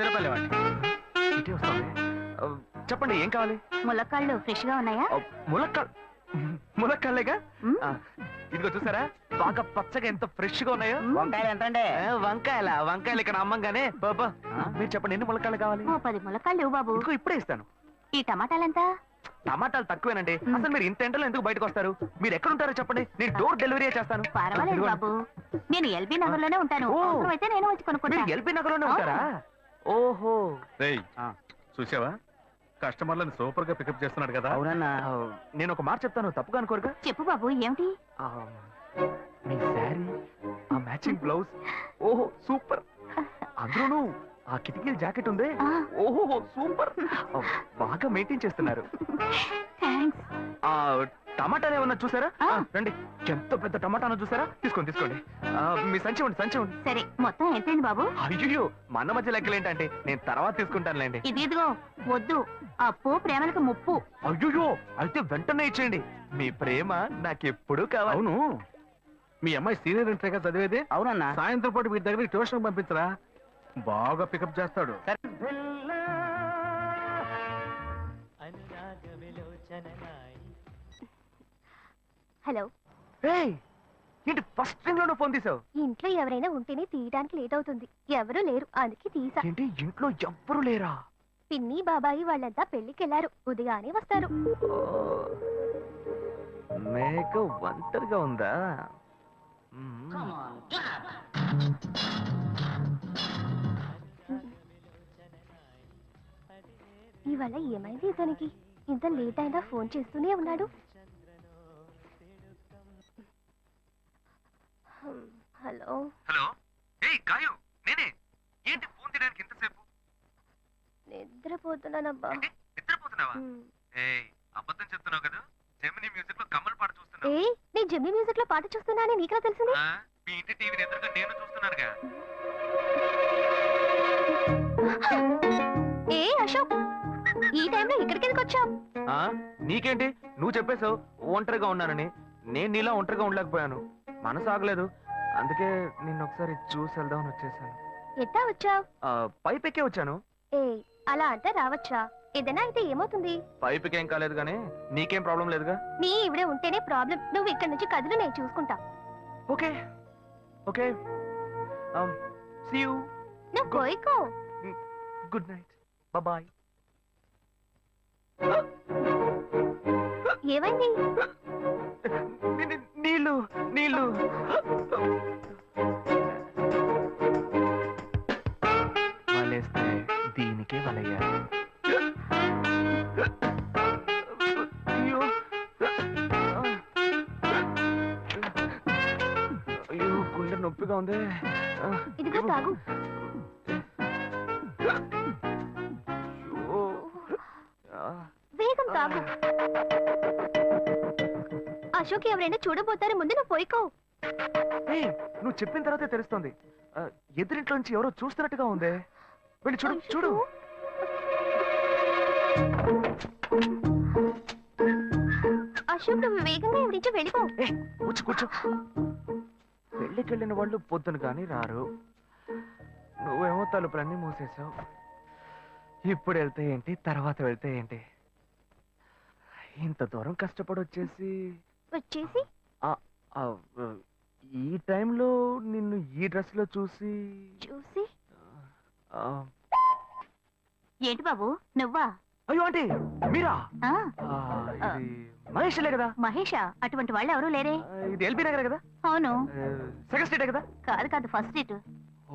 రూపాయలు ఇవ్వండి. ఇటే వస్తుంది. చెప్పండి ఏం కావాలి? ములక్కాళ్ళు ఫ్రెష్ గా ఉన్నాయా? ములక్కాళ్ళేగా. ఇదిగో చూసారా బాగా పచ్చగా ఎంత ఫ్రెష్ గా ఉన్నాయో. వంకాయలు ఎంత అండి? వంకాయలు ఇక్కడ అమ్మంగానే బాబా. మీరు చెప్పండి ఎన్ని ములక్కాళ్ళు కావాలి? 10 ములక్కాళ్ళు ఇవ్వు బాబు. ఇదిగో ఇప్పుడే ఇస్తాను. ఈ టమాటాలు ఎంత? టమాటాలు తక్కువేనండి. అసలు మీరు ఇంత ఎండలో ఎందుకు బయటకు వస్తారు? మీరు ఎక్కడ ఉంటారో చెప్పండి, నేను డోర్ డెలివరీ చేస్తాను. పర్వాలేదు బాబు, నేను ఎల్బీ నగర్ లోనే ఉంటాను. అయితే నేను వచ్చి కొనుక్కుంటాను. ఎల్బీ నగర్ లోనే ఉంటారా? ఓహో. చూసావా కస్టమర్లను సూపర్ గా పికప్ చేస్తున్నాడు కదా. అవునన్నా. నేను ఒక మాట చెప్తాను, తప్పుగా అనుకోరుగా? చెప్పు బాబు, ఏమిటి? మీ శారీ, ఆ మ్యాచింగ్ బ్లౌజ్, ఓహో సూపర్. అందులోనూ ఆ కిటికీల జాకెట్ ఉంది, ఓహో సూపర్. బాగా మెయింటైన్ చేస్తున్నారు. టమాటాలు ఏమన్నా చూసారా? రండి, ఎంత పెద్ద టమాటాను చూసారా? తీసుకోండి తీసుకోండి. మీ సంచి ఉండి సంచి ఉండి. సరే, మొత్తం ఎంతైంది బాబు? అయ్యో మన మధ్య లెక్కలు ఏంటంటే నేను తర్వాత తీసుకుంటానులేండి. ఇదిగో వద్దు, అప్పు ప్రేమలకు ముప్పు. అయ్యో అయితే వెంటనే ఇచ్చేయండి. మీ ప్రేమ నాకెప్పుడు కావాలి. అవును, మీ అమ్మాయి సీనియర్ ఇంటర్ గా చదివేది. అవునన్నా. సాయంత్రం పాటు వీటి దగ్గర ట్యూషన్ పంపించరా, బాగా పికప్ చేస్తాడు. హలో. ఏంటి ఫస్ట్ రింగ్ లోనే ఫోన్ తీసావు? ఇంట్లో ఎవరైనా ఉంటేనే తీయడానికి లేట్ అవుతుంది. ఎవరూ లేరు, అందుకే తీసా. ఏంటి ఇంట్లో ఎవ్వరు లేరా? పిన్ని బాబాయి వాళ్ళంతా పెళ్లికెళ్లారు, ఉదయానే వస్తారు. మేక ఒంటరిగా ఉందా? ఇవాళ ఏమైంది ఇతనికి? ఇంత లేట్ అయినా ఫోన్ చేస్తూనే ఉన్నాడు. Hello hello. ఏయ్ గాయు, నేనే. ఏంటి ఫోన్ తీయడానికి ఎంతసేపు? నిద్రపోతున్నానబ్బా. నిద్రపోతున్నావా? ఏయ్ అబద్ధం చెప్తున్నావు కదా. జెమినీ మ్యూజిక్ లో కమల్ పాట చూస్తున్నా. ఏయ్ నేను జెమినీ మ్యూజిక్ లో పాట చూస్తున్నానని నీకెలా తెలిసింది? మీ ఇంటి టీవీని ఎదురుగా నేను చూస్తున్నానుగా. ఏ అశోక్, ఈ టైంలో ఇక్కడికి ఎందుకు వచ్చావు? నీకేంటి, నువ్వు చెప్పేశావు ఒంటరిగా ఉన్నానని. నేను నీలా ఒంటరిగా ఉండలేకపోయాను, మనసు ఆగలేదు. అందుకే నిన్న ఒకసారి చూసి వెళ్దామని వచ్చేసాను. ఎట్టా వచ్చావు? పైపెక్కే వచ్చాను. ఏ అలా అంటే రావచ్చా? ఏదైనా అయితే ఏమవుతుంది? పైపెక్కేం కాలేదు కానీ నీకేం ప్రాబ్లం లేదుగా. నీ ఇవిడే ఉంటేనే ప్రాబ్లం. నువ్వు ఇక్కడ నుంచి కదులు, నేను చూసుకుంటా. Okay okay. See you. నువ్వు కోయికో. Good night, bye. ఏమైంది? నీళ్ళు నీళ్ళు. వలేస్తే దీనికే వలయ్యారు. అయ్యో అయ్యో గుండె నొప్పిగా ఉంది. ఇదిగో తాగు. వేగం తాగు. అశోక్ ఎవరైనా చూడబోతారు, ముందు నువ్వు పోయికో. నువ్వు చెప్పిన తర్వాతే తెలుస్తుంది. ఎదురింట్లో నుంచి ఎవరో చూస్తున్నట్టుగా ఉంది. వెళ్ళి చూడు చూడు. అశోక్ నువ్వు వేగంగా ఇవి నుంచి వెళ్ళిపో. కూర్చో. పెళ్ళికెళ్ళిన వాళ్ళు పొద్దున కానీ రారు. నువ్వేమో తలుపులన్నీ మూసేసావు. ఇప్పుడు వెళ్తే ఏంటి, తర్వాత వెళ్తే ఏంటి? ఇంత దూరం కష్టపడి వచ్చేసి ఈ టైంలో నిన్ను ఈ డ్రెస్ లో చూసి ఏంటి బాబు నువ్వా? అయ్యో అంటే మీరా? మహేష్లే కదా. మహేషా? అటువంటి వాళ్ళు ఎవరూ లేరే. ఇది ఎల్బీ నగర్ కదా. అవును. సెకండ్ స్ట్రీట్ కదా. కాదు ఫస్ట్ స్ట్రీట్.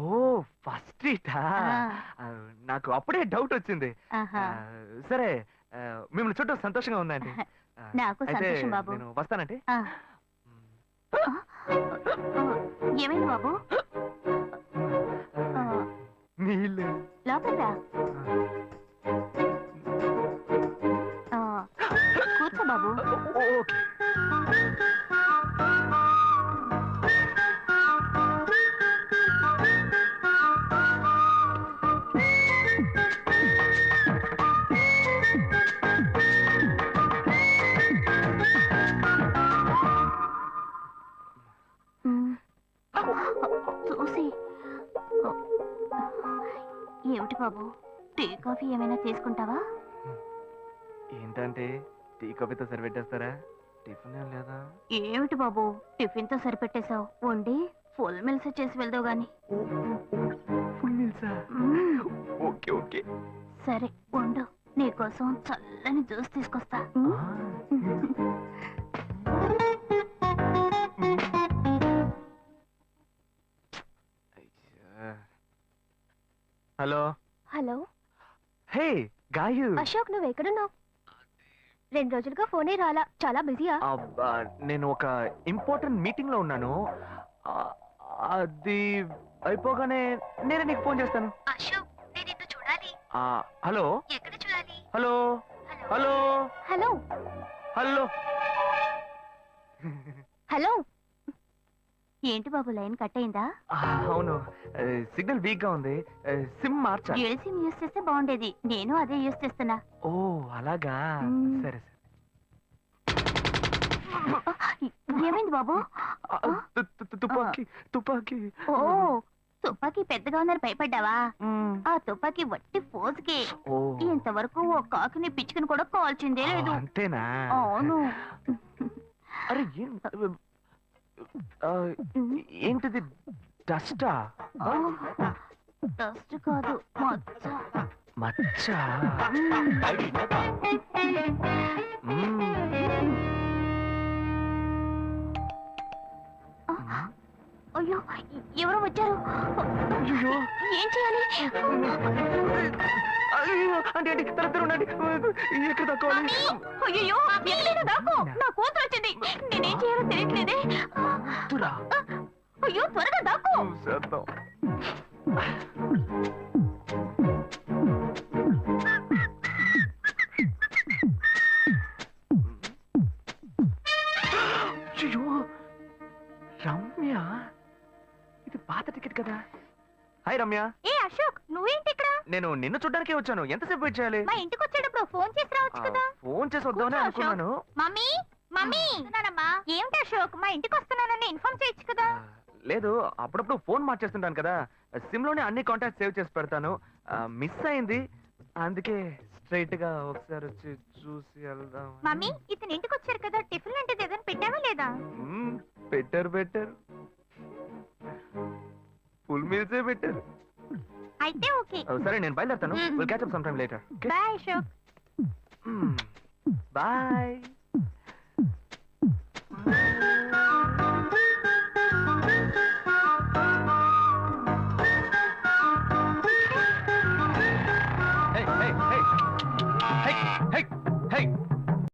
ఓ ఫస్ట్ స్ట్రీటా? నాకు అప్పుడే డౌట్ వచ్చింది. సరే మిమ్మల్ని చూడటం సంతోషంగా ఉందండి. నాకు సంతోషం బాబు. నేను వస్తానంటే. ఏమైంది బాబు? నీళ్ళు లోపల కూర్చో బాబు. ఓకే. చూసి ఏమిటి బాబు, టీ కాఫీ ఏమైనా తీసుకుంటావా? ఏంటంటే టీ కాఫీతో సరిపెట్టేస్తారా? టిఫిన్ ఏం లేదా? ఏమిటి బాబు, టిఫిన్ తో సరిపెట్టేశావు, వండి ఫుల్ మిల్స్ చేసి వెళ్దావు గాని. ఫుల్ మీల్సా? Okay okay. సరే వండు, నీకోసం చల్లని జ్యూస్ తీసుకొస్తా. Hello. Hello. Hey Gayu. Ashok, నువ్వు ఎక్కడున్నావు? 2 రోజులుగా ఫోనే రాలా, చాలా బిజీయా? నేను ఒక ఇంపార్టెంట్ మీటింగ్ లో ఉన్నాను. అది అయిపోగానే నేను నీకు ఫోన్ చేస్తాను. అశోక్, నేను నిన్ను చూడాలి. హలో. ఎక్కడ చూడాలి? Hello hello hello hello hello. ఏంటి బాబు, లైన్ కట్ అయిందా? అవును, సిగ్నల్ వీక్ గా ఉంది. సిమ్ మార్చా. డ్యూయల్ సిమ్ యూస్ చేస్తే బాగుండేది, నేను అదే యూస్ చేస్తున్నా. ఓ అలాగా. సరే సరే. ఏమైంది బాబు? తుపాకీ తుపాకీ. ఓ, తుపాకీ పెద్దగా ఉందని భయపడ్డావా? ఆ తుపాకీ వట్టి ఫోజుకే. ఇంతవరకు ఓ కాకిని పిచ్చుకుని కూడా కాల్చిందే లేదు. అంతేనా? అవును. అరే ఏంటిది? డస్టా? డస్ట్ కాదు, మచ్చ. మచ్చ? అయ్యో, ఎవరో వచ్చారు. అయ్యో, ఏం చేయాలి? అంటే ఎక్కడ తక్కువాలి? అయ్యో, ఎక్కడైనా దాక్కో, నా కూతురు వచ్చింది. నేనేం చేయాలో తెలియట్లేదే. అయ్యో, త్వరగా దాక్కో. చేద్దాం. అయ్యో, రమ్య, ఇది పాత టికెట్ కదా. హాయ్ రమ్య. ఏ అశోక్, నువ్వేంటి ఇక్కడ? నేను నిన్ను చూడ్డానికే వచ్చాను. ఎంతసేపు వెయిట్ చేయాలి? మా ఇంటికి వచ్చేటప్పుడు ఫోన్ చేసి రావచ్చు కదా. ఫోన్ చేసి వద్దామని కూర్చో, అనుకున్నాను. Mummy mummy. ఏమిటి అశోక్, మా ఇంటికి వస్తున్నానని ఇన్ఫార్మ్ చేయొచ్చు కదా. లేదు, అప్పుడప్పుడు ఫోన్ మార్చేస్తుంటాను కదా. సిమ్ లోనే అన్ని కాంటాక్ట్ సేవ్ చేసి పెడతాను. మిస్ అయింది, అందుకే స్ట్రైట్ గా ఒకసారి వచ్చి చూసి వెళ్దాం. మమ్మీ, ఇతను ఇంటికి వచ్చారు కదా, టిఫిన్ లాంటిది ఏదైనా పెట్టావా లేదా? బెటర్ బెటర్, ఫుల్ మీల్సే బెటర్. అయితే ఓకే. సరే, నేను బయలుదేరుతాను. Will catch up some time later. Bye Ashok. Bye. Hey, hey, hey. Hey, hey.